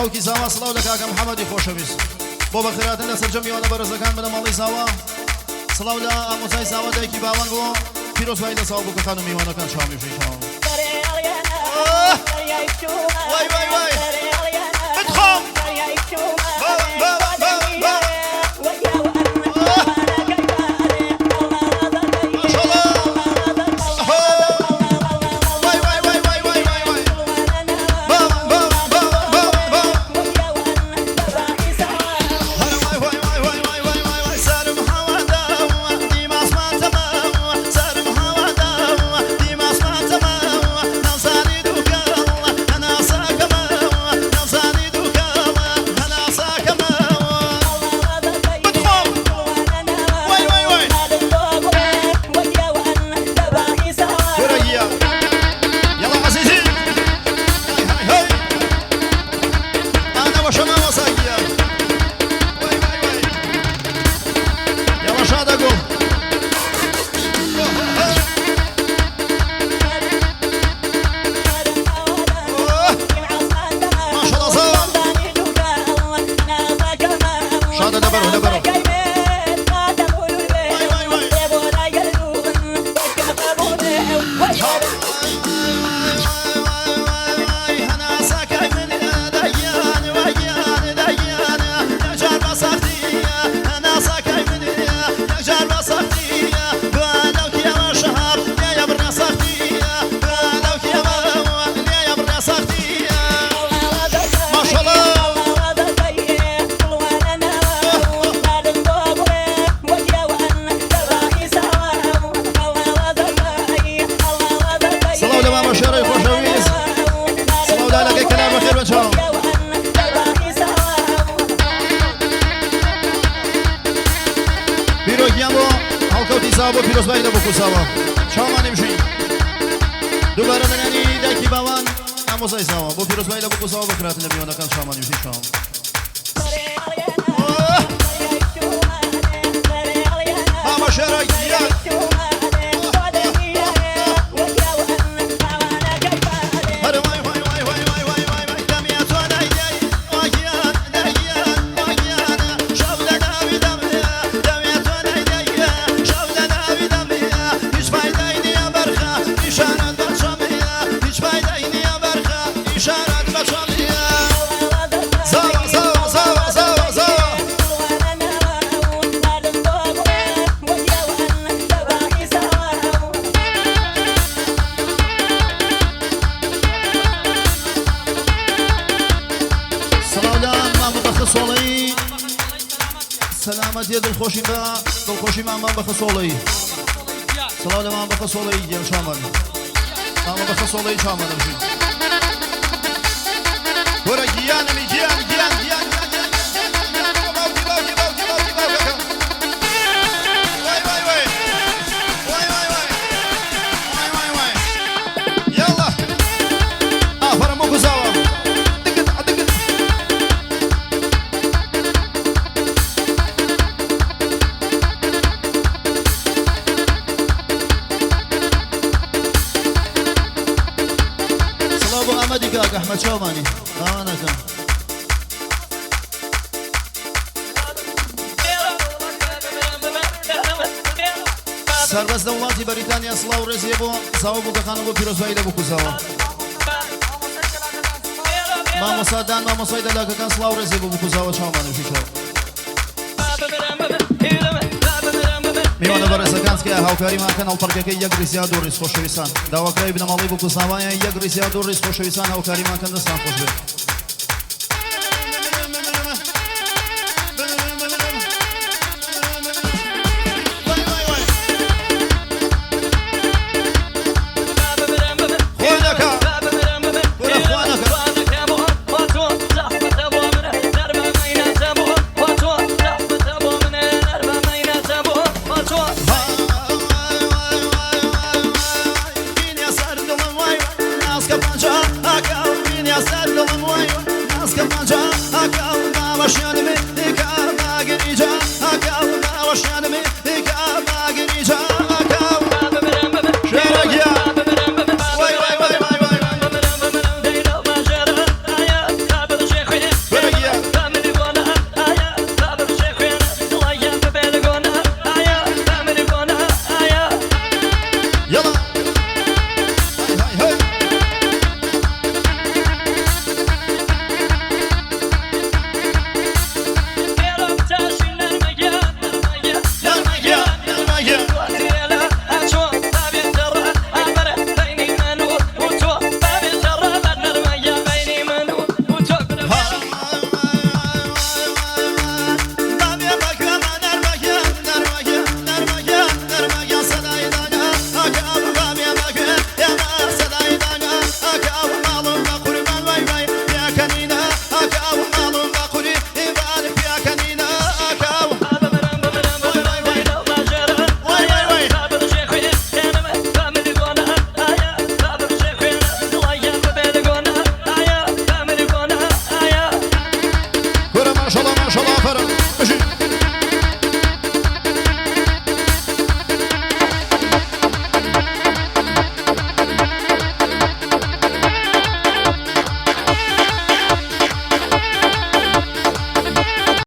كوكي زاوا صلاة لك أكا محمد خوشويس بو بخيرات الناس الجميع وانا برز كان من مالي زاوا صلاة لا أموساي زاوا دايكي باوان بو فيروز وايدا زاوا بو كانوا ميوانا كان شامي في شام واي واي واي ادخل بو پیروز باید بکو سوا شما نمیشین دوباره دنیانی دکی باوان اموزای سوا بو پیروز باید بکو سوا بکرات نمیونه کن شما نمیشین شما ماما شرایط سلامت يد الخوشي با الخوشي ما بخصولي سلام ما بخصولي ديال شامل ما بخصولي شامل نمشي ورا جيان ميجيان جيان يلا فرمو كزاوا أحمد شوماني أنا كان سرباز دولتی بریتانیا سلاو رزیبو زاوبو کخانو پیروز وایده بو کوزاوا ما مصادان ما مصايد لك كان سلاو رزیبو بو کوزاوا شوماني فيشو میوانه برای سکانسکی هاوکاری ما کن الپرکه یک ریسیا دو ریس خوشویسان داوکرای بن مالی بو کوزاوا یک ریسیا دو ریس خوشویسان هاوکاری ما کن دستان خوش بید Naska panca, akal, min ya serdalım vay. Naska panca, akal, da başyanı